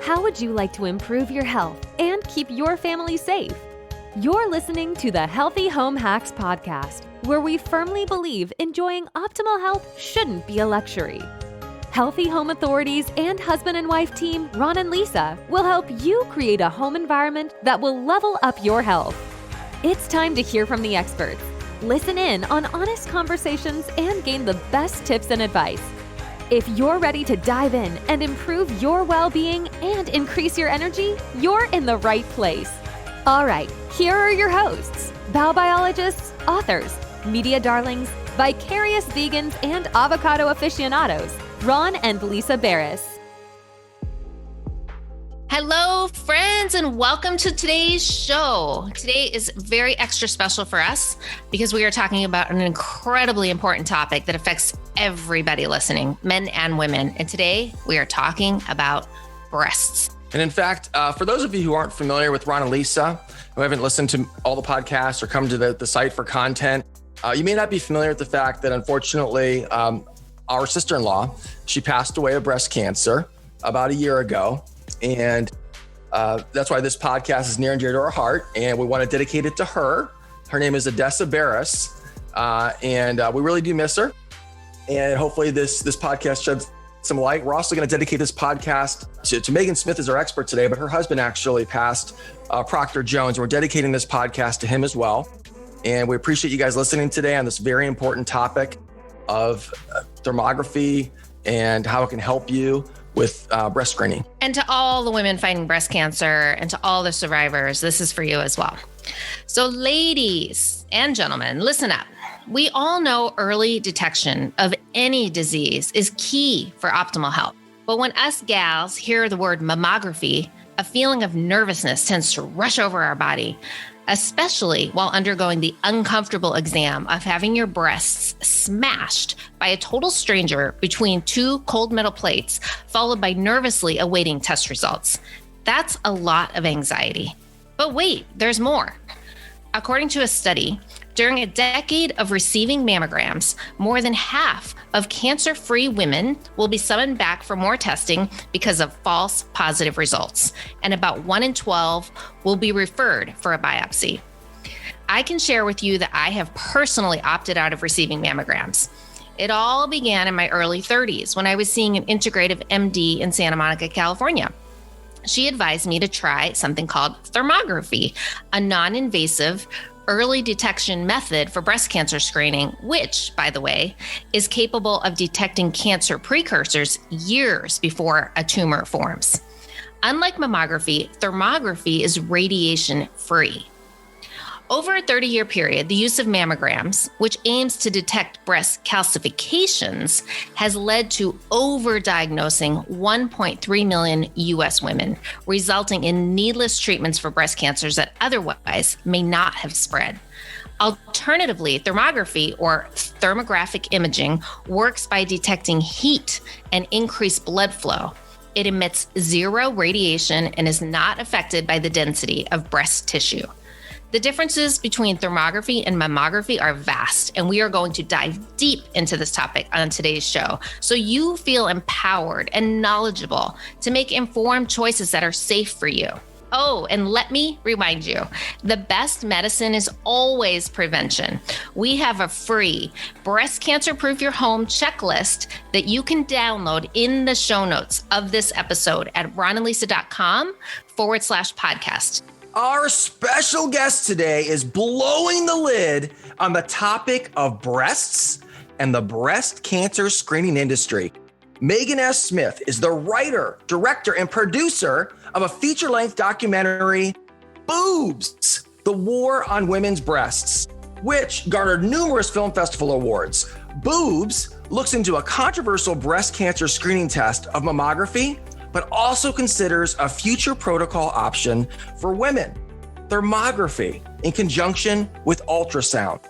How would you like to improve your health and keep your family safe? You're listening to the Healthy Home Hacks Podcast, where we firmly believe enjoying optimal health shouldn't be a luxury. Healthy Home Authorities and husband and wife team Ron and Lisa will help you create a home environment that will level up your health. It's time to hear from the experts. Listen in on honest conversations and gain the best tips and advice. If you're ready to dive in and improve your well-being and increase your energy, you're in the right place. All right, here are your hosts, bowel biologists, authors, media darlings, vicarious vegans, and avocado aficionados, Ron and Odessa Beres. Hello, friends, and welcome to today's show. Today is very extra special for us because we are talking about an incredibly important topic that affects everybody listening, men and women. And today we are talking about breasts. And in fact, for those of you who aren't familiar with Ron and Lisa, who haven't listened to all the podcasts or come to the site for content, you may not be familiar with the fact that unfortunately, our sister-in-law, she passed away of breast cancer about a year ago. And that's why this podcast is near and dear to our heart. And we want to dedicate it to her. Her name is Odessa Beres. And we really do miss her. And hopefully this podcast sheds some light. We're also going to dedicate this podcast to Megan Smith is our expert today, but her husband actually passed, Proctor Jones. We're dedicating this podcast to him as well. And we appreciate you guys listening today on this very important topic of thermography and how it can help you with breast screening. And to all the women fighting breast cancer and to all the survivors, this is for you as well. So ladies and gentlemen, listen up. We all know early detection of any disease is key for optimal health. But when us gals hear the word mammography, a feeling of nervousness tends to rush over our body, especially while undergoing the uncomfortable exam of having your breasts smashed by a total stranger between two cold metal plates, followed by nervously awaiting test results. That's a lot of anxiety. But wait, there's more. According to a study, during a decade of receiving mammograms, more than half of cancer-free women will be summoned back for more testing because of false positive results, and about 1 in 12 will be referred for a biopsy. I can share with you that I have personally opted out of receiving mammograms. It all began in my early 30s when I was seeing an integrative MD in Santa Monica, California. She advised me to try something called thermography, a non-invasive early detection method for breast cancer screening, which, by the way, is capable of detecting cancer precursors years before a tumor forms. Unlike mammography, thermography is radiation-free. Over a 30-year period, the use of mammograms, which aims to detect breast calcifications, has led to over-diagnosing 1.3 million U.S. women, resulting in needless treatments for breast cancers that otherwise may not have spread. Alternatively, thermography or thermographic imaging works by detecting heat and increased blood flow. It emits zero radiation and is not affected by the density of breast tissue. The differences between thermography and mammography are vast, and we are going to dive deep into this topic on today's show so you feel empowered and knowledgeable to make informed choices that are safe for you. Oh, and let me remind you, the best medicine is always prevention. We have a free Breast Cancer Proof Your Home checklist that you can download in the show notes of this episode at ronandlisa.com/podcast. Our special guest today is blowing the lid on the topic of breasts and the breast cancer screening industry. Megan S. Smith is the writer, director, and producer of a feature-length documentary, Boobs, The War on Women's Breasts, which garnered numerous film festival awards. Boobs looks into a controversial breast cancer screening test of mammography, but also considers a future protocol option for women, thermography, in conjunction with ultrasound.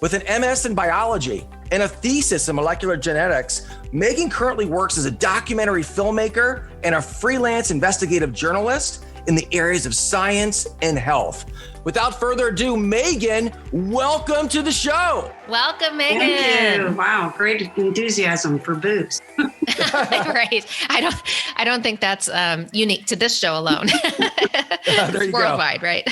With an MS in biology and a thesis in molecular genetics, Megan currently works as a documentary filmmaker and a freelance investigative journalist in the areas of science and health. Without further ado, Megan, welcome to the show. Welcome, Megan. Thank you. Wow, great enthusiasm for boobs. Right. I don't think that's unique to this show alone. There you worldwide, go. Right?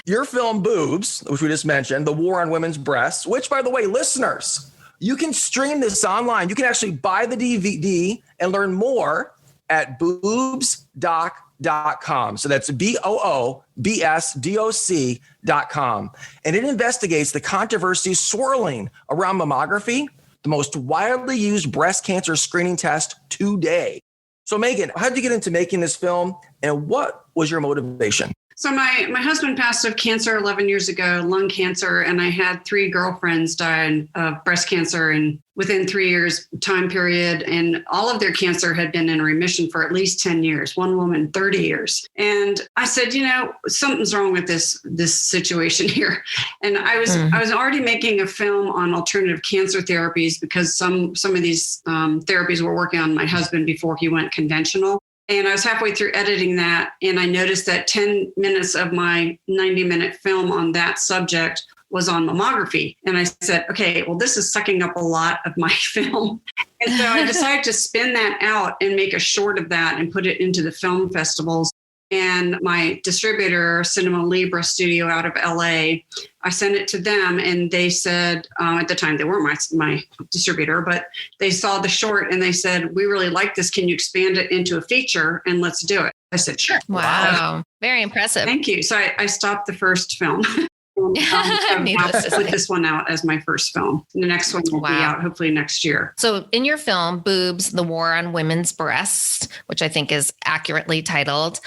Your film Boobs, which we just mentioned, the war on women's breasts, which, by the way, listeners, you can stream this online. You can actually buy the DVD and learn more at boobsdoc.com. So that's BOOBSDOC.com. And it investigates the controversy swirling around mammography, the most widely used breast cancer screening test today. So Megan, how did you get into making this film and what was your motivation? So my husband passed of cancer 11 years ago, lung cancer, and I had 3 girlfriends die of breast cancer and within 3 years time period, and all of their cancer had been in remission for at least 10 years, one woman 30 years. And I said, something's wrong with this situation here. And I was already making a film on alternative cancer therapies because some of these therapies were working on my husband before he went conventional. And I was halfway through editing that, and I noticed that 10 minutes of my 90-minute film on that subject was on mammography. And I said, okay, well, this is sucking up a lot of my film. And so I decided to spin that out and make a short of that and put it into the film festivals. And my distributor, Cinema Libre Studio out of LA, I sent it to them and they said, at the time they weren't my distributor, but they saw the short and they said, we really like this. Can you expand it into a feature and let's do it? I said, sure. Wow. Very impressive. Thank you. So I stopped the first film. Put this one out as my first film. And the next one will be out hopefully next year. So in your film, Boobs, the War on Women's Breasts, which I think is accurately titled,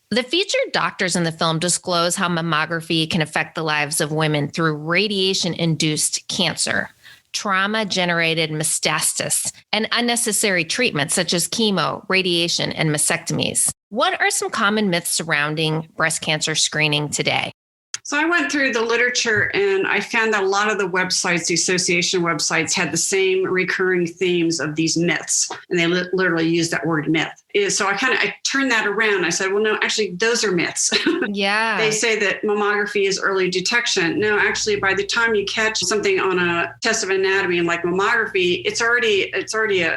the featured doctors in the film disclose how mammography can affect the lives of women through radiation-induced cancer, trauma-generated metastases, and unnecessary treatments such as chemo, radiation, and mastectomies. What are some common myths surrounding breast cancer screening today? So I went through the literature and I found that a lot of the websites, the association websites, had the same recurring themes of these myths. And they literally use that word myth. So I turned that around. I said, well, no, actually, those are myths. Yeah. They say that mammography is early detection. No, actually, by the time you catch something on a test of anatomy like mammography, it's already an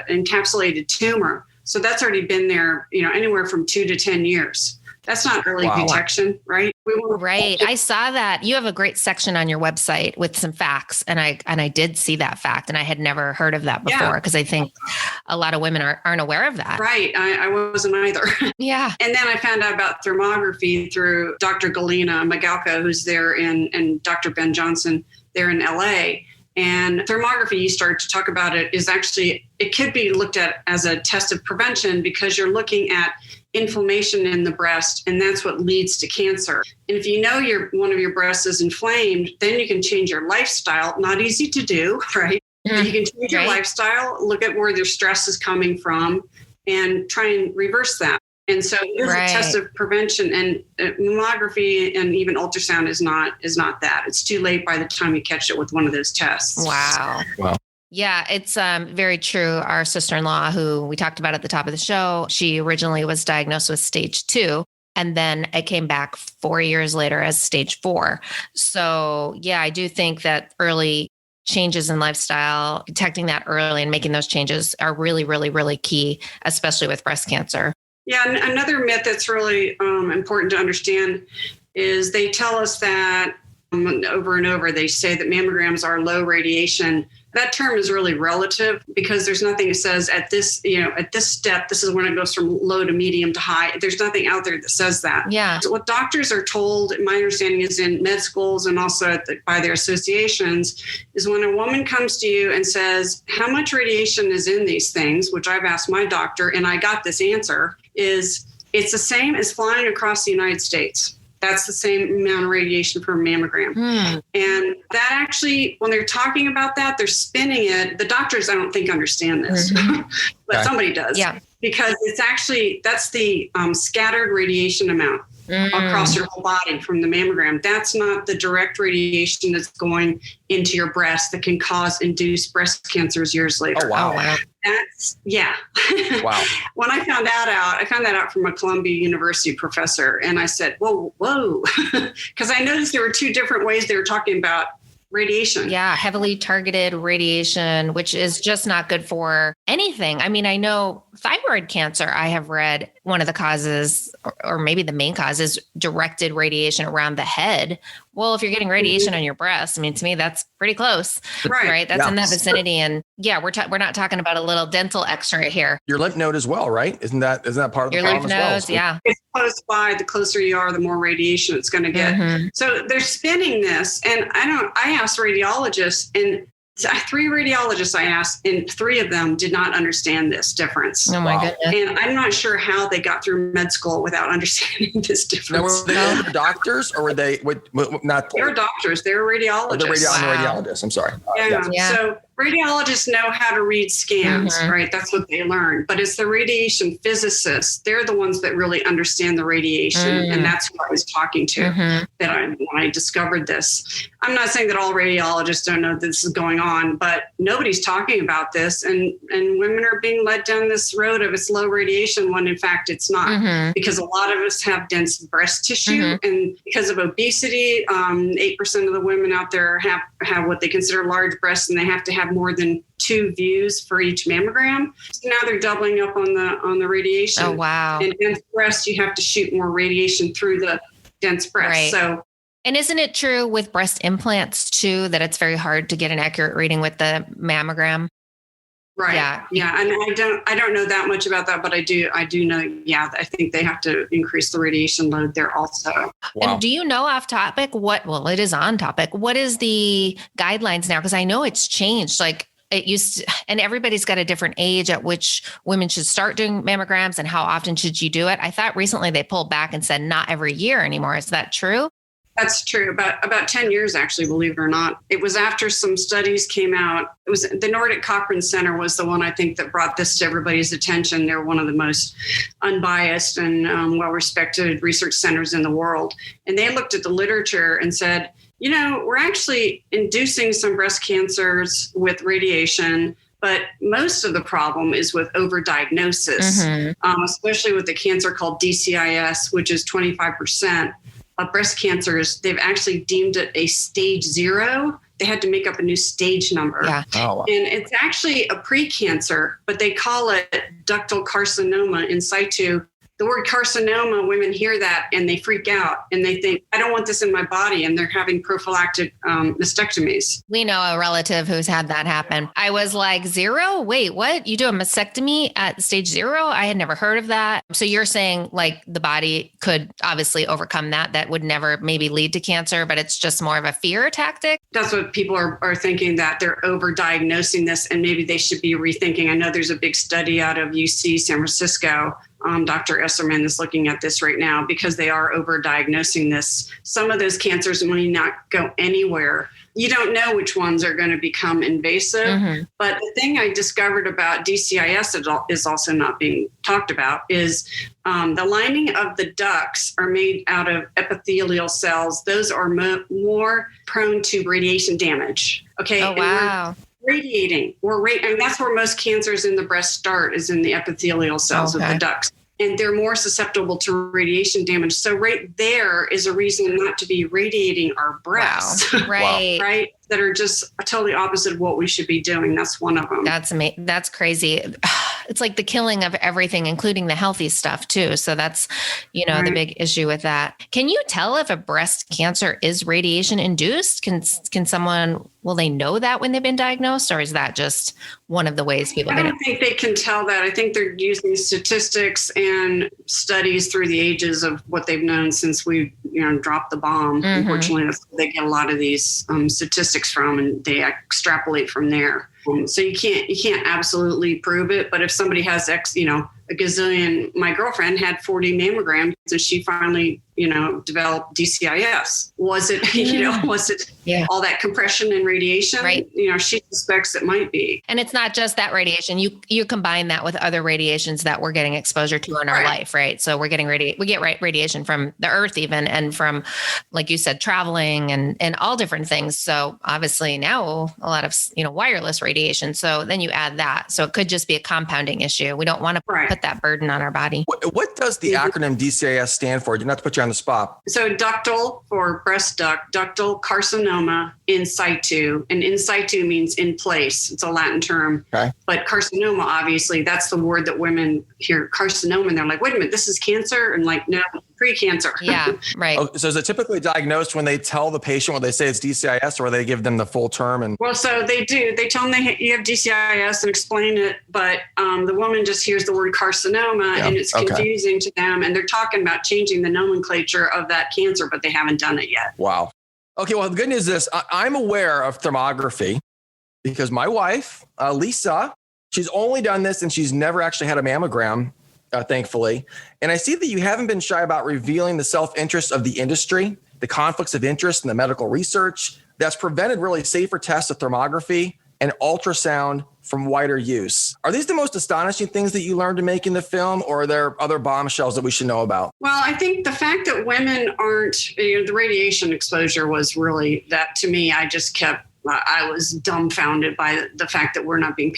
encapsulated tumor. So that's already been there, anywhere from 2 to 10 years. That's not early detection, right? Right. I saw that. You have a great section on your website with some facts. And I did see that fact. And I had never heard of that before because I think a lot of women aren't aware of that. Right. I wasn't either. Yeah. And then I found out about thermography through Dr. Galina Magalka, who's there, and Dr. Ben Johnson there in LA. And thermography, you started to talk about it, is actually, it could be looked at as a test of prevention because you're looking at inflammation in the breast, and that's what leads to cancer. And if you know one of your breasts is inflamed, then you can change your lifestyle. Not easy to do, right? But you can change your lifestyle, look at where their stress is coming from, and try and reverse that. And so it's a test of prevention, and mammography and even ultrasound is not that. It's too late by the time you catch it with one of those tests. Wow. Yeah, it's very true. Our sister-in-law, who we talked about at the top of the show, she originally was diagnosed with stage 2, and then it came back 4 years later as stage 4. So yeah, I do think that early changes in lifestyle, detecting that early and making those changes are really, really, really key, especially with breast cancer. Yeah, and another myth that's really important to understand is they tell us that over and over, they say that mammograms are low radiation. That term is really relative because there's nothing that says at this step, this is when it goes from low to medium to high. There's nothing out there that says that. Yeah. So what doctors are told, my understanding is in med schools and also by their associations, is when a woman comes to you and says, how much radiation is in these things, which I've asked my doctor and I got this answer, is it's the same as flying across the United States. That's the same amount of radiation per mammogram. And that actually, when they're talking about that, they're spinning it. The doctors, I don't think, understand this, but somebody does. Yeah. Because it's actually, that's the scattered radiation amount. across your whole body from the mammogram. That's not the direct radiation that's going into your breast that can cause induced breast cancers years later. Oh, wow. That's, Wow. When I found that out from a Columbia University professor. And I said, whoa, because I noticed there were two different ways they were talking about radiation. Yeah, heavily targeted radiation, which is just not good for anything. I mean, I know thyroid cancer, I have read one of the causes, or maybe the main cause, is directed radiation around the head. Well, if you're getting radiation on your breast, I mean, to me, that's pretty close, right? That's in that vicinity. And yeah, we're not talking about a little dental X-ray here. Your lymph node as well, right? Isn't that part of the problem as well? Your lymph nodes, yeah. It's close by. The closer you are, the more radiation it's going to get. So they're spinning this, and I asked radiologists, and 3 radiologists I asked, and 3 of them did not understand this difference. Oh my goodness. And I'm not sure how they got through med school without understanding this difference. Now, were they doctors, or were they not? They were doctors. They were radiologists. They're radiologists. I'm sorry. Yeah. So radiologists know how to read scans, right? That's what they learn. But it's the radiation physicists. They're the ones that really understand the radiation. And that's who I was talking to when I discovered this. I'm not saying that all radiologists don't know this is going on, but nobody's talking about this. And women are being led down this road of it's low radiation when in fact it's not. Because a lot of us have dense breast tissue. And because of obesity, 8% of the women out there have what they consider large breasts, and they have to have more than 2 views for each mammogram. So now they're doubling up on the radiation. Oh, wow. And dense breast, you have to shoot more radiation through the dense breast. Right. So, and isn't it true with breast implants too, that it's very hard to get an accurate reading with the mammogram? right. Yeah. And I don't know that much about that, but I do know. Yeah. I think they have to increase the radiation load there also. Wow. And do you know off topic it is on topic. What is the guidelines now? Because I know it's changed. Like it used to, and everybody's got a different age at which women should start doing mammograms and how often should you do it? I thought recently they pulled back and said not every year anymore. Is that true? That's true. About 10 years, actually, believe it or not. It was after some studies came out. It was the Nordic Cochrane Center was the one, I think, that brought this to everybody's attention. They're one of the most unbiased and well-respected research centers in the world. And they looked at the literature and said, we're actually inducing some breast cancers with radiation, but most of the problem is with over-diagnosis, especially with the cancer called DCIS, which is 25%. Of breast cancers, they've actually deemed it a stage 0. They had to make up a new stage number. Yeah. Oh, wow. And it's actually a precancer, but they call it ductal carcinoma in situ. The word carcinoma, women hear that and they freak out and they think, I don't want this in my body. And they're having prophylactic mastectomies. We know a relative who's had that happen. I was like, 0? Wait, what? You do a mastectomy at stage 0? I had never heard of that. So you're saying like the body could obviously overcome that. That would never maybe lead to cancer, but it's just more of a fear tactic. That's what people are thinking, that they're over-diagnosing this and maybe they should be rethinking. I know there's a big study out of UC San Francisco. Dr. Esserman is looking at this right now because they are over-diagnosing this. Some of those cancers may not go anywhere. You don't know which ones are going to become invasive. But the thing I discovered about DCIS is also not being talked about is the lining of the ducts are made out of epithelial cells. Those are more prone to radiation damage. Okay. Oh, wow. Radiating. And that's where most cancers in the breast start, is in the epithelial cells of the ducts. And they're more susceptible to radiation damage. So right there is a reason not to be radiating our breasts. Wow. Right. Right. That are just totally opposite of what we should be doing. That's one of them. That's amazing. That's crazy. It's like the killing of everything, including the healthy stuff too. So that's, the big issue with that. Can you tell if a breast cancer is radiation induced? Can someone, will they know that when they've been diagnosed, or is that just one of the ways people I don't think they can tell that. I think they're using statistics and studies through the ages of what they've known since we, dropped the bomb. Unfortunately, that's where they get a lot of these statistics from, and they extrapolate from there. So you can't absolutely prove it, but if somebody has a gazillion, my girlfriend had 40 mammograms, and she finally develop DCIS? Was it, all that compression and radiation? Right. She suspects it might be. And it's not just that radiation. You combine that with other radiations that we're getting exposure to in our life, right? So we're getting radiation from the earth even, and from, like you said, traveling and all different things. So obviously now a lot of, wireless radiation. So then you add that. So it could just be a compounding issue. We don't want to put that burden on our body. What does the acronym DCIS stand for? Not to put you on the spot. So ductal for breast duct, ductal carcinoma in situ. And in situ means in place. It's a Latin term. Okay. But carcinoma, obviously, that's the word that women hear carcinoma and they're like, wait a minute, this is cancer? And like, no, pre-cancer. Yeah, right. Oh, so is it typically diagnosed when they tell the patient when they say it's DCIS, or they give them the full term? Well, so they do. They tell them you have DCIS and explain it, but the woman just hears the word carcinoma and it's confusing to them. And they're talking about changing the nomenclature of that cancer, but they haven't done it yet. Wow. Okay, well, the good news is I'm aware of thermography because my wife, Lisa, she's only done this and she's never actually had a mammogram, thankfully. And I see that you haven't been shy about revealing the self-interest of the industry, the conflicts of interest in the medical research that's prevented really safer tests of thermography and ultrasound from wider use. Are these the most astonishing things that you learned to make in the film, or are there other bombshells that we should know about? Well, I think the fact that women aren't, the radiation exposure was really that to me, I was dumbfounded by the fact that we're not being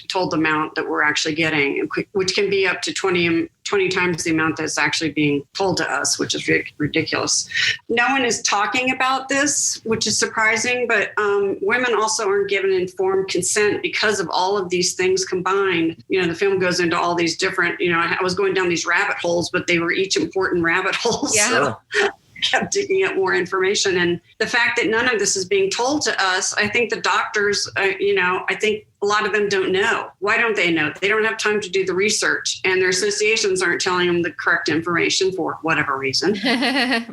told the amount that we're actually getting, which can be up to 20 times the amount that's actually being told to us, which is ridiculous. No one is talking about this, which is surprising, but women also aren't given informed consent because of all of these things combined. The film goes into all these different, I was going down these rabbit holes, but they were each important rabbit holes. Yeah. So kept digging up more information. And the fact that none of this is being told to us, I think the doctors, I think a lot of them don't know. Why don't they know? They don't have time to do the research, and their associations aren't telling them the correct information for whatever reason.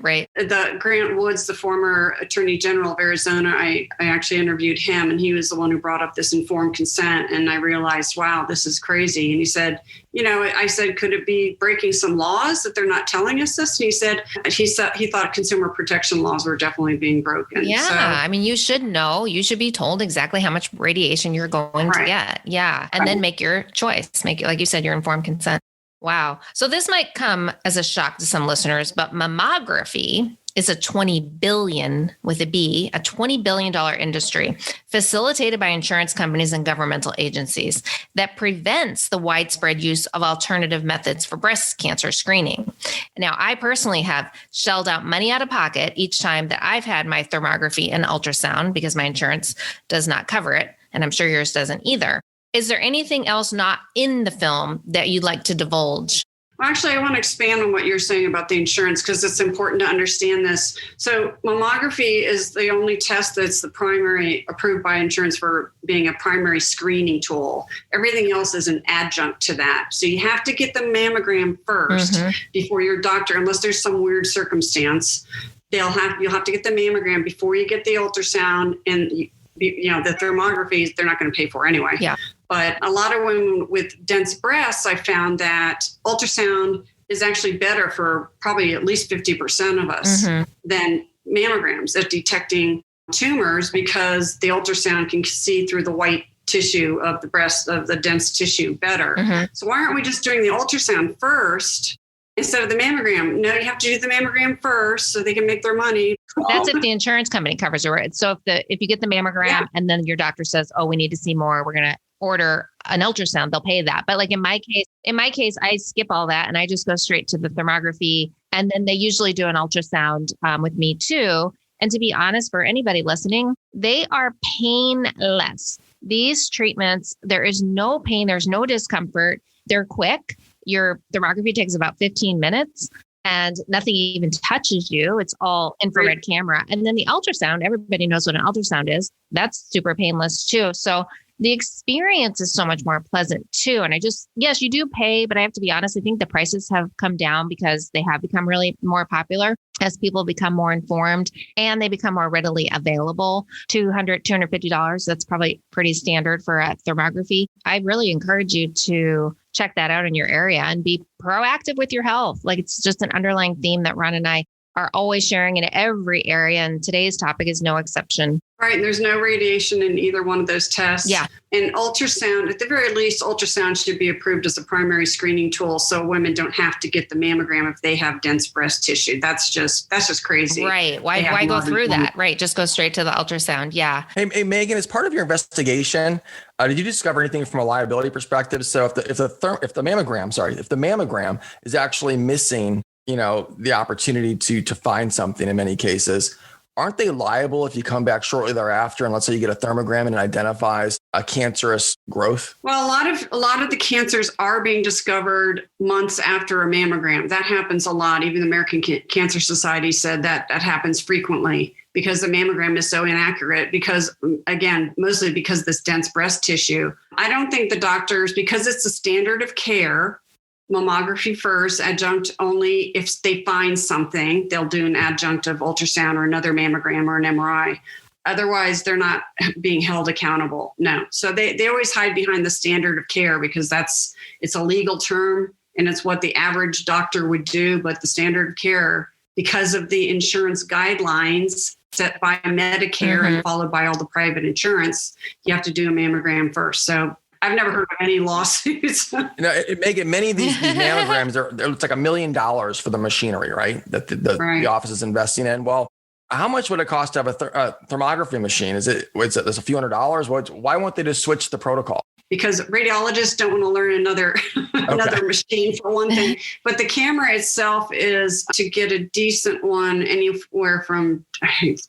Right. The Grant Woods, the former Attorney General of Arizona, I actually interviewed him, and he was the one who brought up this informed consent. And I realized, wow, this is crazy. And he said, I said, could it be breaking some laws that they're not telling us this? And he thought consumer protection laws were definitely being broken. Yeah. So, I mean, you should know, you should be told exactly how much radiation you're going to get. Yeah. And then make your choice. Make it, like you said, your informed consent. Wow. So this might come as a shock to some listeners, but mammography is a $20 billion with a B, a $20 billion industry facilitated by insurance companies and governmental agencies that prevents the widespread use of alternative methods for breast cancer screening. Now, I personally have shelled out money out of pocket each time that I've had my thermography and ultrasound because my insurance does not cover it. And I'm sure yours doesn't either. Is there anything else not in the film that you'd like to divulge? Well, actually, I want to expand on what you're saying about the insurance because it's important to understand this. So mammography is the only test that's the primary approved by insurance for being a primary screening tool. Everything else is an adjunct to that. So you have to get the mammogram first before your doctor, unless there's some weird circumstance, you'll have to get the mammogram before you get the ultrasound, and the thermography they're not going to pay for anyway. Yeah. But a lot of women with dense breasts, I found that ultrasound is actually better for probably at least 50% of us than mammograms at detecting tumors, because the ultrasound can see through the white tissue of the breast, of the dense tissue better. So why aren't we just doing the ultrasound first instead of the mammogram? No, you have to do the mammogram first so they can make their money. That's if the insurance company covers it. So if you get the mammogram and then your doctor says, oh, we need to see more, we're going to order an ultrasound, they'll pay that. But like in my case, I skip all that and I just go straight to the thermography. And then they usually do an ultrasound with me too. And to be honest, for anybody listening, they are painless. These treatments, there is no pain, there's no discomfort. They're quick. Your thermography takes about 15 minutes and nothing even touches you. It's all infrared camera. And then the ultrasound, everybody knows what an ultrasound is. That's super painless too. So the experience is so much more pleasant too. And yes, you do pay, but I have to be honest, I think the prices have come down because they have become really more popular as people become more informed and they become more readily available. $200, $250, that's probably pretty standard for a thermography. I really encourage you to check that out in your area and be proactive with your health. Like it's just an underlying theme that Ron and I are always sharing in every area. And today's topic is no exception. Right. And there's no radiation in either one of those tests. Yeah. And ultrasound, at the very least, ultrasound should be approved as a primary screening tool so women don't have to get the mammogram if they have dense breast tissue. That's just crazy. Right. Why go through that? Right. Just go straight to the ultrasound. Yeah. Hey, Megan, as part of your investigation, did you discover anything from a liability perspective? So if the mammogram is actually missing, the opportunity to find something in many cases, aren't they liable if you come back shortly thereafter and let's say you get a thermogram and it identifies a cancerous growth? Well, a lot of the cancers are being discovered months after a mammogram. That happens a lot. Even the American Cancer Society said that happens frequently because the mammogram is so inaccurate because, again, mostly because of this dense breast tissue. I don't think the doctors, because it's a standard of care, mammography first, adjunct only if they find something, they'll do an adjunctive ultrasound or another mammogram or an MRI. Otherwise, they're not being held accountable. No. So they always hide behind the standard of care because it's a legal term and it's what the average doctor would do. But the standard of care, because of the insurance guidelines set by Medicare and followed by all the private insurance, you have to do a mammogram first. So I've never heard of any lawsuits. Many of these mammograms, it's like $1 million for the machinery, right? That the office is investing in. Well, how much would it cost to have a thermography machine? Is it a few $100s? Why won't they just switch the protocol? Because radiologists don't want to learn another machine for one thing. But the camera itself is to get a decent one anywhere from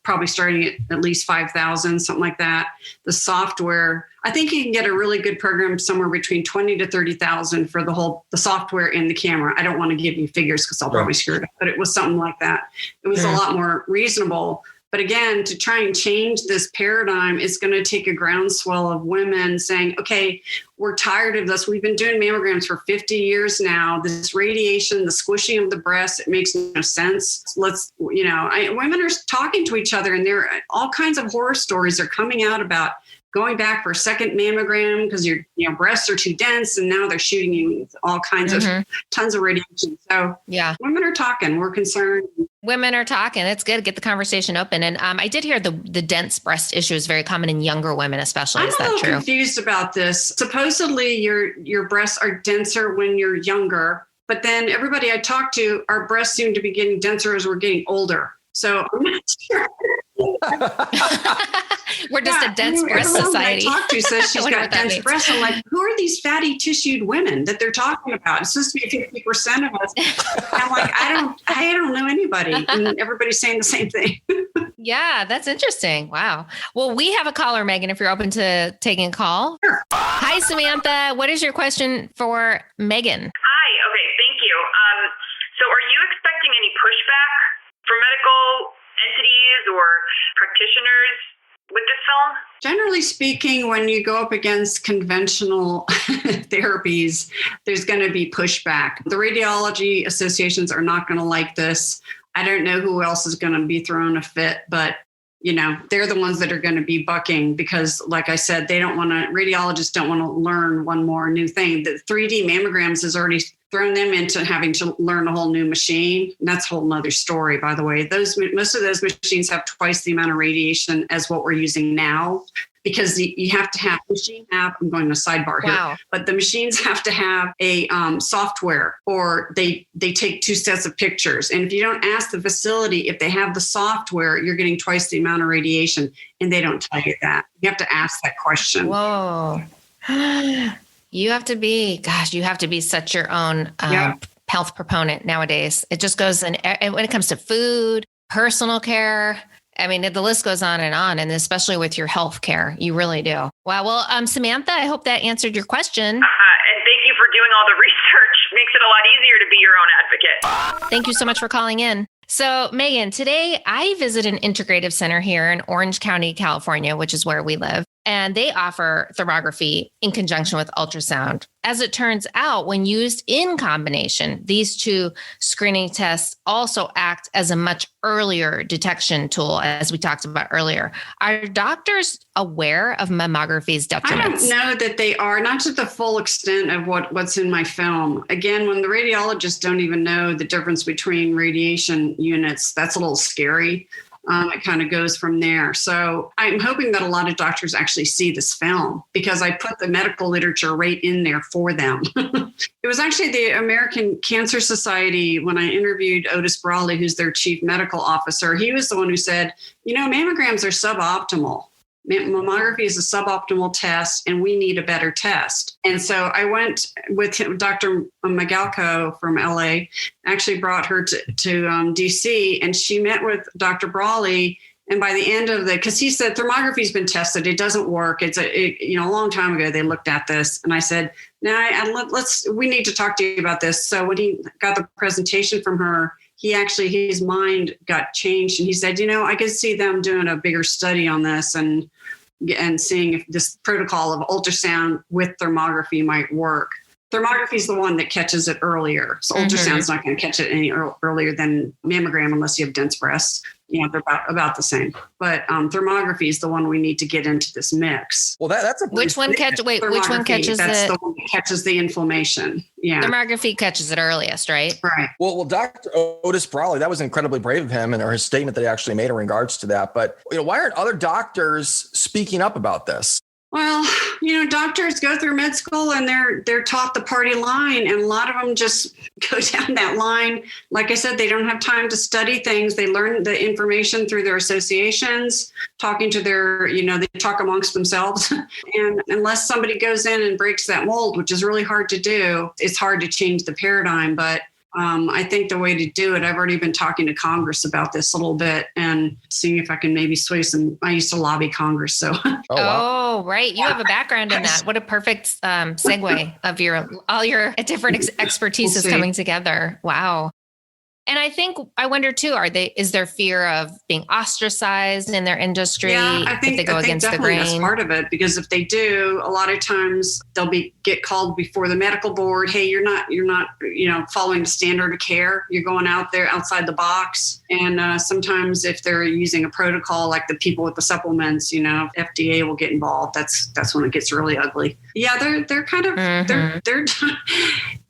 probably starting at least 5,000, something like that. The software, I think you can get a really good program somewhere between 20 to 30,000 for the software in the camera. I don't want to give you figures because I'll probably screw it up, but it was something like that. It was a lot more reasonable. But again, to try and change this paradigm, it's going to take a groundswell of women saying, okay, we're tired of this. We've been doing mammograms for 50 years now. This radiation, the squishing of the breast, it makes no sense. Women are talking to each other and there are all kinds of horror stories are coming out about going back for a second mammogram because your breasts are too dense and now they're shooting you with all kinds of tons of radiation. So yeah, women are talking. We're concerned. Women are talking. It's good to get the conversation open. And I did hear the dense breast issue is very common in younger women, especially. Is that true? I'm a little confused about this. Supposedly your breasts are denser when you're younger, but then everybody I talk to, our breasts seem to be getting denser as we're getting older. So I'm not sure. We're just a dense breast society. I talked to says she's got dense breasts. I'm like, who are these fatty tissued women that they're talking about? It's supposed to be 50% of us. I'm like, I don't know anybody. And everybody's saying the same thing. Yeah, that's interesting. Wow. Well, we have a caller, Megan, if you're open to taking a call. Sure. Hi, Samantha. What is your question for Megan? Hi. Okay. Thank you. So are you expecting any pushback from medical entities or practitioners with this film? Generally speaking, when you go up against conventional therapies, there's going to be pushback. The radiology associations are not going to like this. I don't know who else is going to be throwing a fit, but they're the ones that are going to be bucking because, like I said, radiologists don't want to learn one more new thing. The 3D mammograms has already thrown them into having to learn a whole new machine. And that's a whole nother story, by the way. Most of those machines have twice the amount of radiation as what we're using now. Because you have to have, I'm going to sidebar here, but the machines have to have a software or they take 2 sets of pictures. And if you don't ask the facility if they have the software, you're getting twice the amount of radiation. And they don't tell you that. You have to ask that question. Whoa. You have to be such your own health proponent nowadays. It just goes in when it comes to food, personal care. I mean, the list goes on, and especially with your health care, you really do. Wow. Well, Samantha, I hope that answered your question. And thank you for doing all the research. Makes it a lot easier to be your own advocate. Thank you so much for calling in. So, Megan, today I visit an integrative center here in Orange County, California, which is where we live. And they offer thermography in conjunction with ultrasound. As it turns out, when used in combination, these two screening tests also act as a much earlier detection tool, as we talked about earlier. Are doctors aware of mammography's detriments? I don't know that they are, not to the full extent of what's in my film. Again, when the radiologists don't even know the difference between radiation units, that's a little scary. It kind of goes from there. So I'm hoping that a lot of doctors actually see this film because I put the medical literature right in there for them. It was actually the American Cancer Society, when I interviewed Odessa Beres, who's their chief medical officer, he was the one who said, mammograms are suboptimal. Mammography is a suboptimal test and we need a better test. And so I went with Dr. Magalko from LA, actually brought her to DC, and she met with Dr. Brawley. And by the end of because he said thermography has been tested, it doesn't work. A long time ago they looked at this, and I said, we need to talk to you about this. So when he got the presentation from her, his mind got changed, and he said, I could see them doing a bigger study on this and seeing if this protocol of ultrasound with thermography might work. Thermography is the one that catches it earlier. So ultrasound's not going to catch it any earlier than mammogram unless you have dense breasts. They're about the same. But thermography is the one we need to get into this mix. Well, that's which one catches That's the one that catches the inflammation. Yeah. Thermography catches it earliest, right? Right. Well, Dr. Odessa Beres, that was incredibly brave of him or his statement that he actually made in regards to that. But why aren't other doctors speaking up about this? Well, doctors go through med school and they're taught the party line, and a lot of them just go down that line. Like I said, they don't have time to study things. They learn the information through their associations, talking to they talk amongst themselves. And unless somebody goes in and breaks that mold, which is really hard to do, it's hard to change the paradigm. But I think the way to do it, I've already been talking to Congress about this a little bit and seeing if I can maybe sway some. I used to lobby Congress, so. Oh, right. You have a background in that. What a perfect segue of all your different expertise coming together. Wow. And I wonder too, is there fear of being ostracized in their industry if they go against the grain? That's part of it, because if they do, a lot of times they'll get called before the medical board. Hey, you're not, following the standard of care. You're going out there outside the box. And sometimes if they're using a protocol, like the people with the supplements, FDA will get involved. That's when it gets really ugly. Yeah, they're kind of, they're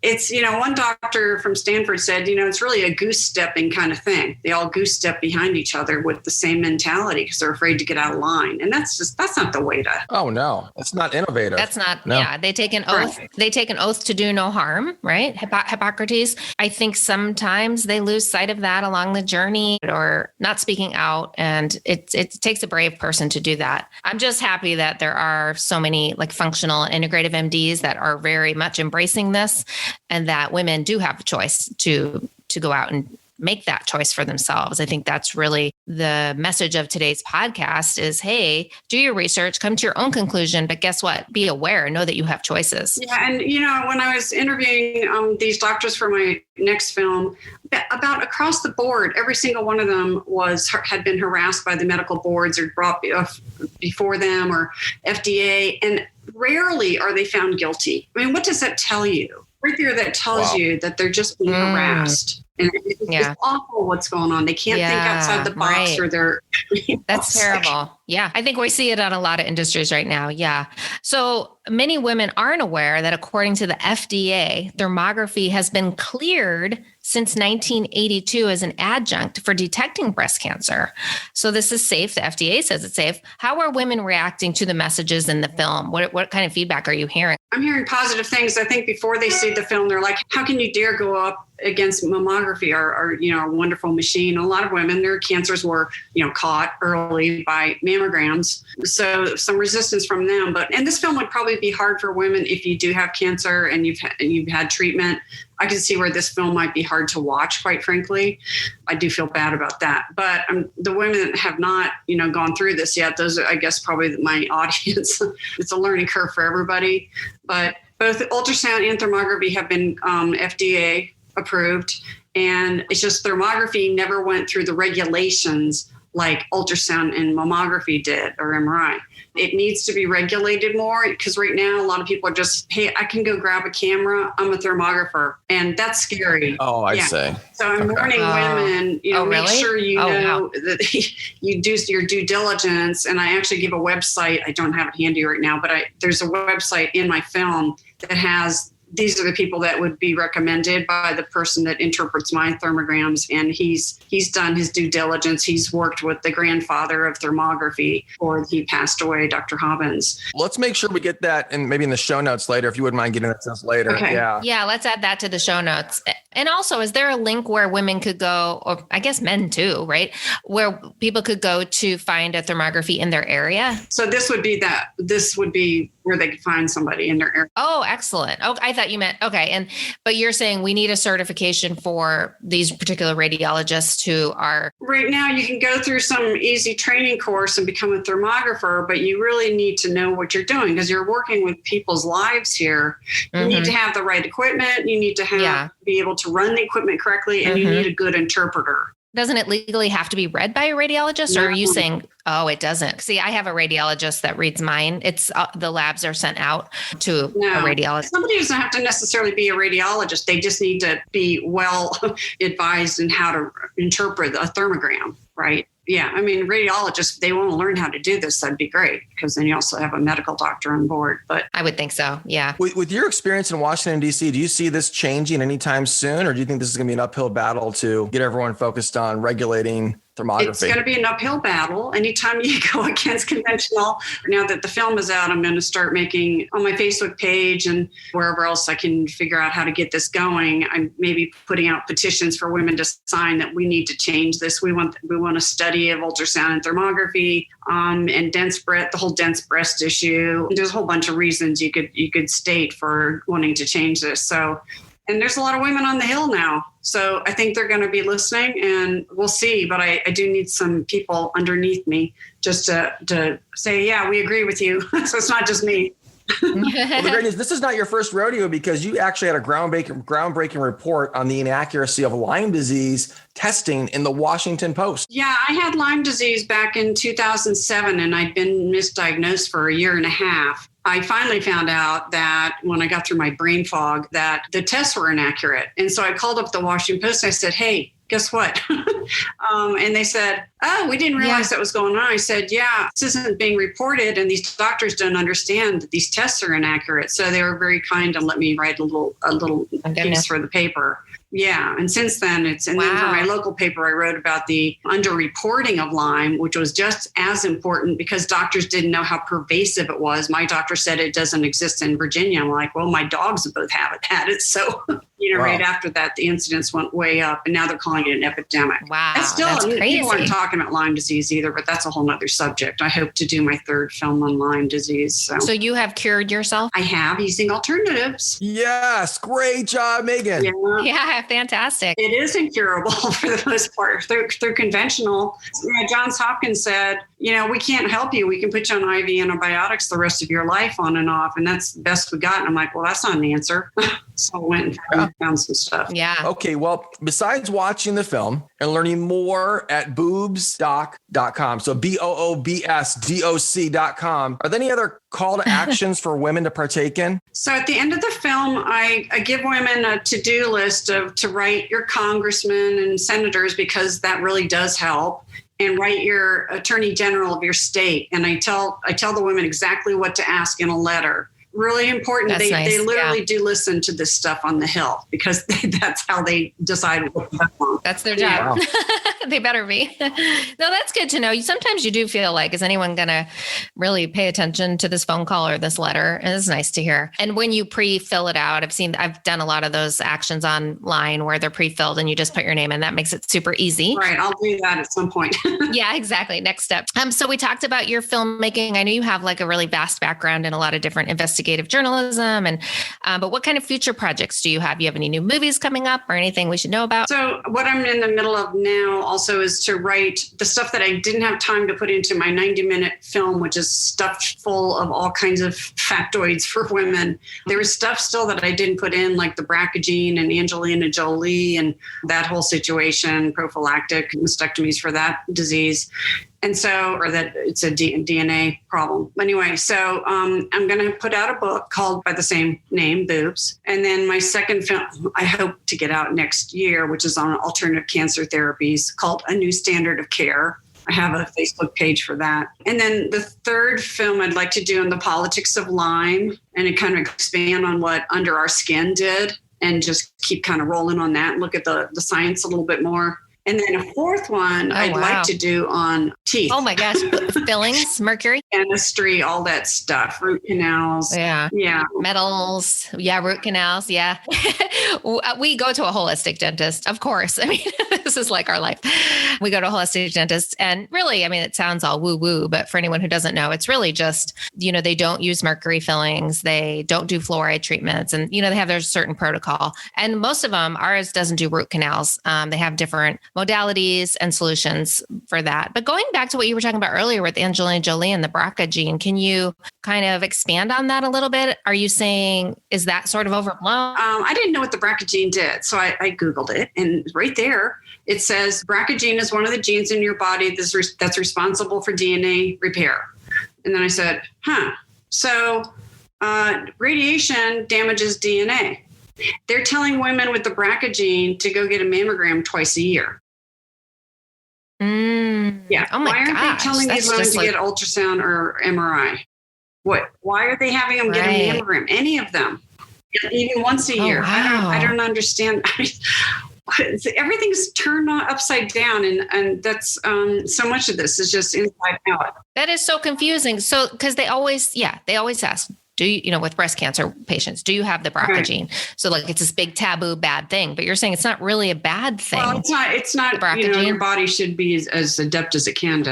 it's, one doctor from Stanford said, it's really a goose stepping kind of thing. They all goose step behind each other with the same mentality because they're afraid to get out of line. And that's not the way to. Oh, no, that's not innovative. That's not. No. Yeah. They take an oath. Right. They take an oath to do no harm, right? Hippocrates. I think sometimes they lose sight of that along the journey or not speaking out. And it takes a brave person to do that. I'm just happy that there are so many functional and integrative MDs that are very much embracing this, and that women do have a choice to go out and make that choice for themselves. I think that's really the message of today's podcast is, hey, do your research, come to your own conclusion, but guess what? Be aware, know that you have choices. Yeah. And, when I was interviewing these doctors for my next film, about across the board, every single one of them had been harassed by the medical boards or brought before them or FDA, and rarely are they found guilty. I mean, what does that tell you? Right there, that tells you that they're just being harassed. And it's awful what's going on. They can't think outside the box, or they're. That's terrible. Yeah. I think we see it on a lot of industries right now. Yeah. So many women aren't aware that according to the FDA, thermography has been cleared since 1982 as an adjunct for detecting breast cancer. So this is safe. The FDA says it's safe. How are women reacting to the messages in the film? What kind of feedback are you hearing? I'm hearing positive things. I think before they see the film, they're like, how can you dare go up against mammography, our wonderful machine? A lot of women, their cancers were, caught early by mammograms. So some resistance from them. And this film would probably be hard for women if you do have cancer and you've had treatment. I can see where this film might be hard to watch, quite frankly. I do feel bad about that. But the women that have not, gone through this yet, those are, I guess, probably my audience. It's a learning curve for everybody. But both ultrasound and thermography have been FDA approved. And it's just thermography never went through the regulations like ultrasound and mammography did, or MRI. It needs to be regulated more because right now a lot of people are just, hey, I can go grab a camera. I'm a thermographer. And that's scary. Oh, I see. So I'm warning women, make sure you know that you do your due diligence. And I actually give a website. I don't have it handy right now, but there's a website in my film that has, these are the people that would be recommended by the person that interprets my thermograms. And he's done his due diligence. He's worked with the grandfather of thermography, or he passed away, Dr. Hobbins. Let's make sure we get that and maybe in the show notes later, if you wouldn't mind getting that to us later. Okay. Yeah, let's add that to the show notes. And also, is there a link where women could go, or I guess men too, right? Where people could go to find a thermography in their area? So this would be where they could find somebody in their area. Oh, excellent. Oh, I thought you meant, okay. But you're saying we need a certification for these particular radiologists who are. Right now, you can go through some easy training course and become a thermographer, but you really need to know what you're doing because you're working with people's lives here. You need to have the right equipment. You need to be able to run the equipment correctly, and you need a good interpreter. Doesn't it legally have to be read by a radiologist, or are you saying, oh, it doesn't? See, I have a radiologist that reads mine. It's the labs are sent out to a radiologist. Somebody doesn't have to necessarily be a radiologist. They just need to be well advised in how to interpret a thermogram, right? Yeah, I mean, radiologists, if they want to learn how to do this, that'd be great because then you also have a medical doctor on board. But I would think so, yeah. With your experience in Washington, D.C., do you see this changing anytime soon, or do you think this is going to be an uphill battle to get everyone focused on regulating thermography? It's going to be an uphill battle. Anytime you go against conventional. Now that the film is out, I'm going to start making on my Facebook page and wherever else I can figure out how to get this going. I'm maybe putting out petitions for women to sign that we need to change this. We want a study of ultrasound and thermography and the whole dense breast issue. There's a whole bunch of reasons you could state for wanting to change this. So. And there's a lot of women on the Hill now. So I think they're going to be listening and we'll see. But I do need some people underneath me just to say, yeah, we agree with you. So it's not just me. Well, the great news, this is not your first rodeo because you actually had a groundbreaking report on the inaccuracy of Lyme disease testing in the Washington Post. Yeah, I had Lyme disease back in 2007 and I'd been misdiagnosed for a year and a half. I finally found out that when I got through my brain fog that the tests were inaccurate. And so I called up the Washington Post and I said, hey, guess what? And they said, oh, we didn't realize that was going on. I said, yeah, this isn't being reported. And these doctors don't understand that these tests are inaccurate. So they were very kind and let me write a little piece for the paper. Yeah. And since then then for my local paper, I wrote about the underreporting of Lyme, which was just as important because doctors didn't know how pervasive it was. My doctor said it doesn't exist in Virginia. I'm like, well, my dogs both had it. So, right after that, the incidence went way up and now they're calling it an epidemic. Wow. That's crazy. People aren't talking about Lyme disease either, but that's a whole nother subject. I hope to do my third film on Lyme disease. So you have cured yourself? I have using alternatives. Yes. Great job, Megan. Yeah, fantastic. It is incurable for the most part through conventional. Johns Hopkins said, we can't help you. We can put you on IV antibiotics the rest of your life on and off. And that's the best we got. And I'm like, well, that's not an answer. So I went and found some stuff. Yeah. Okay. Well, besides watching the film and learning more at boobsdoc.com, so BOOBSDOC.com, are there any other call to actions for women to partake in? So at the end of the film, I give women a to-do list to write your congressmen and senators because that really does help. And write your attorney general of your state. And I tell the women exactly what to ask in a letter. Really important. That's nice. They literally do listen to this stuff on the Hill because that's how they decide what to want. That's their job. Wow. They better be. No, that's good to know. Sometimes you do feel like, is anyone going to really pay attention to this phone call or this letter? And it's nice to hear. And when you pre-fill it out, I've done a lot of those actions online where they're pre-filled and you just put your name in. That makes it super easy. Right. I'll do that at some point. Yeah, exactly. Next step. So we talked about your filmmaking. I know you have like a really vast background in a lot of different investigative journalism. But what kind of future projects do you have? You have any new movies coming up or anything we should know about? So what I'm in the middle of now also is to write the stuff that I didn't have time to put into my 90-minute film, which is stuffed full of all kinds of factoids for women. There was stuff still that I didn't put in, like the BRCA and Angelina Jolie and that whole situation, prophylactic mastectomies for that disease. And so, or that it's a DNA problem. Anyway, so I'm going to put out a book called by the same name, Boobs. And then my second film, I hope to get out next year, which is on alternative cancer therapies, called A New Standard of Care. I have a Facebook page for that. And then the third film I'd like to do on the politics of Lyme, and it kind of expand on what Under Our Skin did and just keep kind of rolling on that and look at the science a little bit more. And then a fourth one I'd like to do on teeth. Oh my gosh. Fillings, mercury, dentistry, all that stuff, root canals. Yeah. Metals. Yeah. Root canals. Yeah. We go to a holistic dentist, of course. I mean, this is like our life. We go to a holistic dentist, and really, I mean, it sounds all woo woo, but for anyone who doesn't know, it's really just, they don't use mercury fillings. They don't do fluoride treatments, and, they have their certain protocol, and most of them, ours doesn't do root canals. They have different modalities and solutions for that. But going back to what you were talking about earlier with Angelina Jolie and the BRCA gene, can you kind of expand on that a little bit? Are you saying, is that sort of overblown? I didn't know what the BRCA gene did. So I Googled it, and right there, it says BRCA gene is one of the genes in your body that's responsible for DNA repair. And then I said, so radiation damages DNA. They're telling women with the BRCA gene to go get a mammogram twice a year. Yeah. Oh my Why aren't gosh, they telling these women to get ultrasound or MRI? Why are they having them get a mammogram? Any of them, even once a year. Wow. I don't understand. Everything's turned upside down, and that's so much of this is just inside out. That is so confusing. So because they always ask, do you, with breast cancer patients, do you have the BRCA gene? So like it's this big taboo bad thing, but you're saying it's not really a bad thing. Well, it's not. The BRCA gene? Your body should be as adept as it can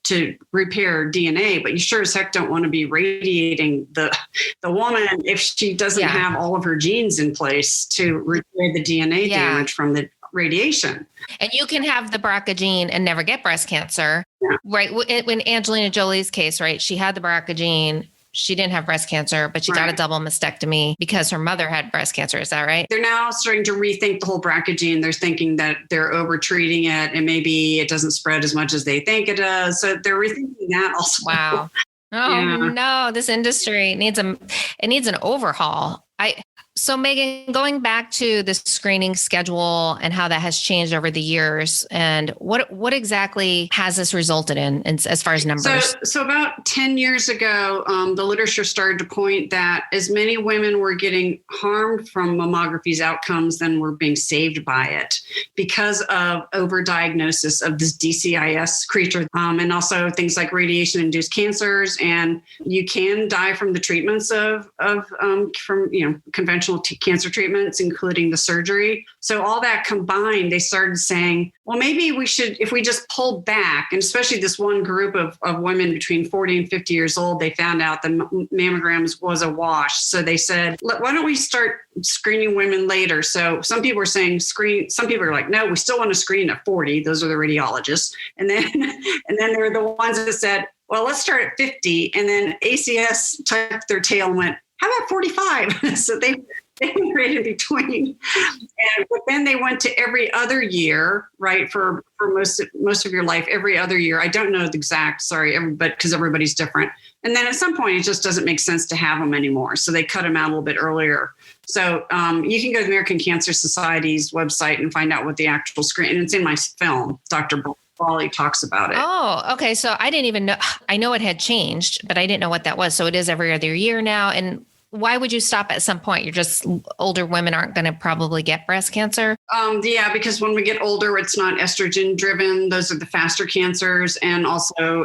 to repair DNA, but you sure as heck don't want to be radiating the woman if she doesn't have all of her genes in place to repair the DNA damage from the radiation. And you can have the BRCA gene and never get breast cancer, right? When Angelina Jolie's case, right? She had the BRCA gene. She didn't have breast cancer, but she got a double mastectomy because her mother had breast cancer. Is that right? They're now starting to rethink the whole BRCA gene. They're thinking that they're over treating it and maybe it doesn't spread as much as they think it does. So they're rethinking that also. Wow. Oh no, this industry needs an overhaul. So Megan, going back to the screening schedule and how that has changed over the years, and what exactly has this resulted in as far as numbers? So about 10 years ago, the literature started to point that as many women were getting harmed from mammography's outcomes than were being saved by it because of over-diagnosis of this DCIS creature, and also things like radiation-induced cancers. And you can die from the treatments from conventional cancer treatments, including the surgery. So all that combined, they started saying, well, maybe we should, if we just pull back, and especially this one group of women between 40 and 50 years old, they found out the mammograms was a wash. So they said, why don't we start screening women later? So some people are saying some people are like, no, we still want to screen at 40. Those are the radiologists. And then there were the ones that said, well, let's start at 50. And then ACS tucked their tail and went, how about 45? So they were right in between. But then they went to every other year, right? For most of your life, every other year. I don't know the exact, but because everybody's different. And then at some point, it just doesn't make sense to have them anymore. So they cut them out a little bit earlier. So you can go to the American Cancer Society's website and find out what the actual screen, and it's in my film, Dr. Brawley talks about it. Oh, okay. So I didn't even know. I know it had changed, but I didn't know what that was. So it is every other year now. And why would you stop at some point? You're just older women aren't going to probably get breast cancer. Because when we get older, it's not estrogen driven. Those are the faster cancers. And also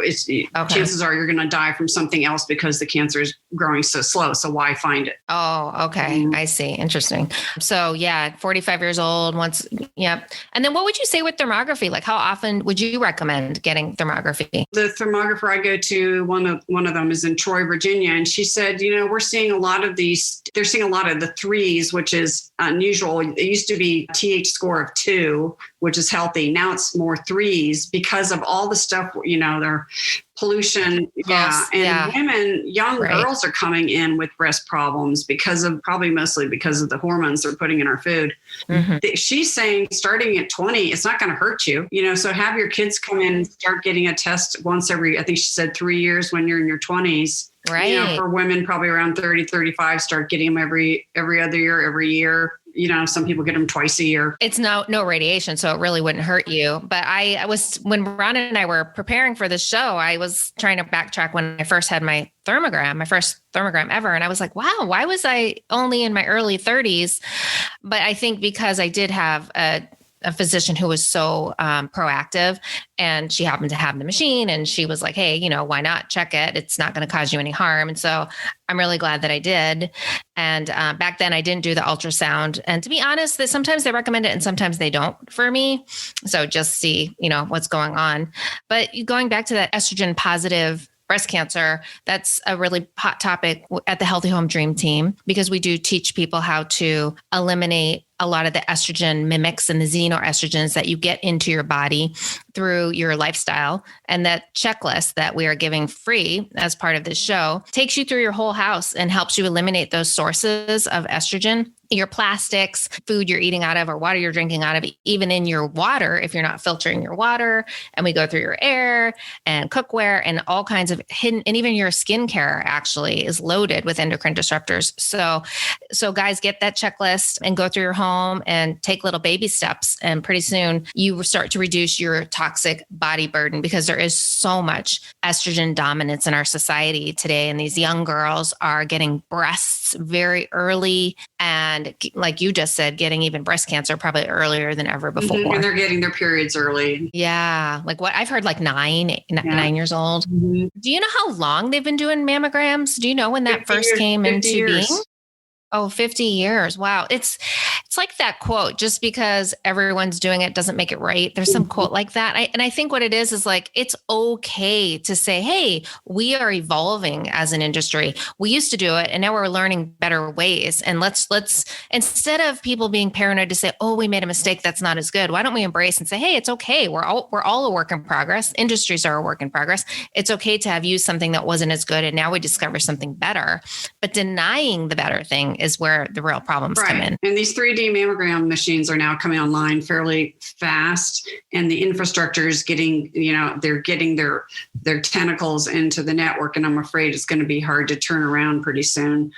chances are you're going to die from something else because the cancer is growing so slow. So why find it? Oh, okay. Mm-hmm. I see. Interesting. So 45 years old once. Yep. And then what would you say with thermography? Like how often would you recommend getting thermography? The thermographer I go to, one of them is in Troy, Virginia. And she said, we're seeing a lot of these, they're seeing a lot of the 3s, which is unusual. It used to be TH score of 2, which is healthy. Now it's more 3s because of all the stuff, they're pollution. Yes, And women, young girls are coming in with breast problems mostly because of the hormones they're putting in our food. She's saying starting at 20, it's not going to hurt you, so have your kids come in and start getting a test once every, I think she said 3 years when you're in your 20s. Right. For women, probably around 30, 35, start getting them every other year, every year. Some people get them twice a year. It's no radiation, so it really wouldn't hurt you. But when Ron and I were preparing for the show, I was trying to backtrack when I first had my first thermogram ever. And I was like, wow, why was I only in my early 30s? But I think because I did have a physician who was so proactive, and she happened to have the machine, and she was like, hey, why not check it? It's not going to cause you any harm. And so I'm really glad that I did. And back then I didn't do the ultrasound. And to be honest, that sometimes they recommend it and sometimes they don't for me. So just see, what's going on. But going back to that estrogen positive breast cancer, that's a really hot topic at the Healthy Home Dream Team, because we do teach people how to eliminate a lot of the estrogen mimics and the xenoestrogens that you get into your body through your lifestyle. And that checklist that we are giving free as part of this show takes you through your whole house and helps you eliminate those sources of estrogen, your plastics, food you're eating out of, or water you're drinking out of, even in your water, if you're not filtering your water. And we go through your air and cookware and all kinds of hidden, and even your skincare actually is loaded with endocrine disruptors. So guys, get that checklist and go through your home and take little baby steps. And pretty soon you start to reduce your toxic body burden, because there is so much estrogen dominance in our society today. And these young girls are getting breasts very early. And like you just said, getting even breast cancer probably earlier than ever before. And they're getting their periods early. Yeah. Like what I've heard, like 9 years old. Mm-hmm. Do you know how long they've been doing mammograms? Do you know when that first came into being? Oh, 50 years. Wow. It's like that quote, just because everyone's doing it doesn't make it right. There's some quote like that. And I think what it is like, it's okay to say, hey, we are evolving as an industry. We used to do it and now we're learning better ways. And let's, instead of people being paranoid to say, oh, we made a mistake, that's not as good. Why don't we embrace and say, hey, it's okay. We're all a work in progress. Industries are a work in progress. It's okay to have used something that wasn't as good. And now we discover something better, but denying the better thing is where the real problems come in. And these 3D mammogram machines are now coming online fairly fast, and the infrastructure is getting, they're getting their tentacles into the network, and I'm afraid it's going to be hard to turn around pretty soon.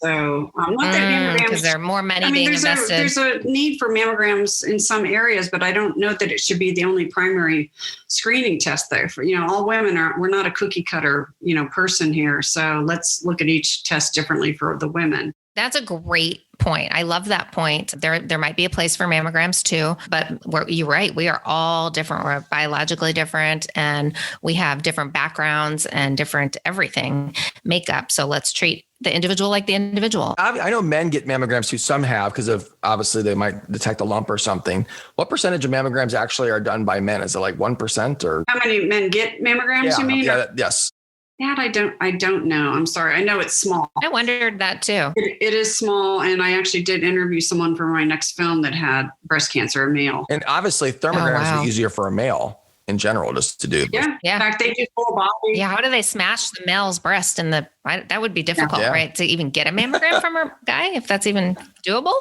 So not that mammograms, because there are more money being invested. There's a need for mammograms in some areas, but I don't know that it should be the only primary screening test there. For all women we're not a cookie cutter person here. So let's look at each test differently for the women. That's a great point. I love that point. There might be a place for mammograms too, but you're right. We are all different. We're biologically different, and we have different backgrounds and different everything makeup. So let's treat the individual like the individual. I know men get mammograms too. Some have, because of obviously they might detect a lump or something. What percentage of mammograms actually are done by men? Is it like 1% or? How many men get mammograms? You mean? Yeah. Yes. That I don't know. I'm sorry. I know it's small. I wondered that too. It is small. And I actually did interview someone for my next film that had breast cancer, a male. And obviously thermograms are easier for a male in general, just to do. Yeah. In fact, they do full body. Yeah. How do they smash the male's breast in the, that would be difficult, right? To even get a mammogram from a guy, if that's even doable.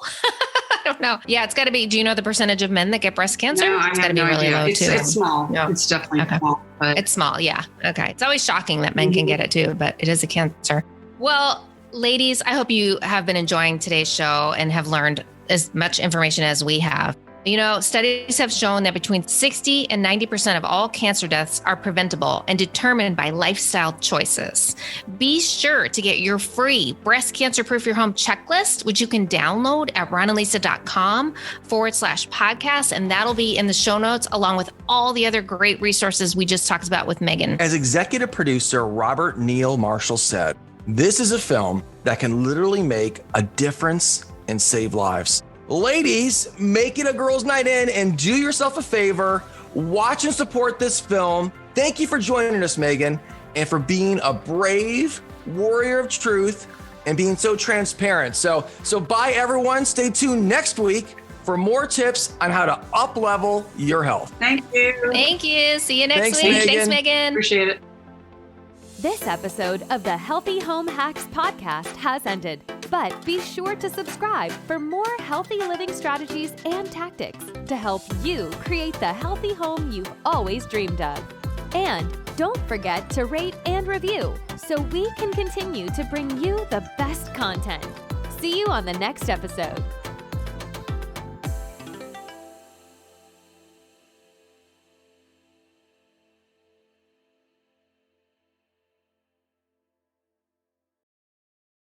I don't know. Yeah. It's gotta be, do you know the percentage of men that get breast cancer? No, It's gotta be really low too. It's small. No. It's definitely small. But it's small. Yeah. Okay. It's always shocking that men can get it too, but it is a cancer. Well, ladies, I hope you have been enjoying today's show and have learned as much information as we have. Studies have shown that between 60 and 90% of all cancer deaths are preventable and determined by lifestyle choices. Be sure to get your free Breast Cancer Proof Your Home checklist, which you can download at ronalisa.com/podcast. And that'll be in the show notes, along with all the other great resources we just talked about with Megan. As executive producer Robert Neil Marshall said, this is a film that can literally make a difference and save lives. Ladies, make it a girls' night in and do yourself a favor. Watch and support this film. Thank you for joining us, Megan, and for being a brave warrior of truth and being so transparent. So bye, everyone. Stay tuned next week for more tips on how to up-level your health. Thank you. Thank you. See you next week. Megan. Thanks, Megan. Appreciate it. This episode of the Healthy Home Hacks podcast has ended, but be sure to subscribe for more healthy living strategies and tactics to help you create the healthy home you've always dreamed of. And don't forget to rate and review so we can continue to bring you the best content. See you on the next episode.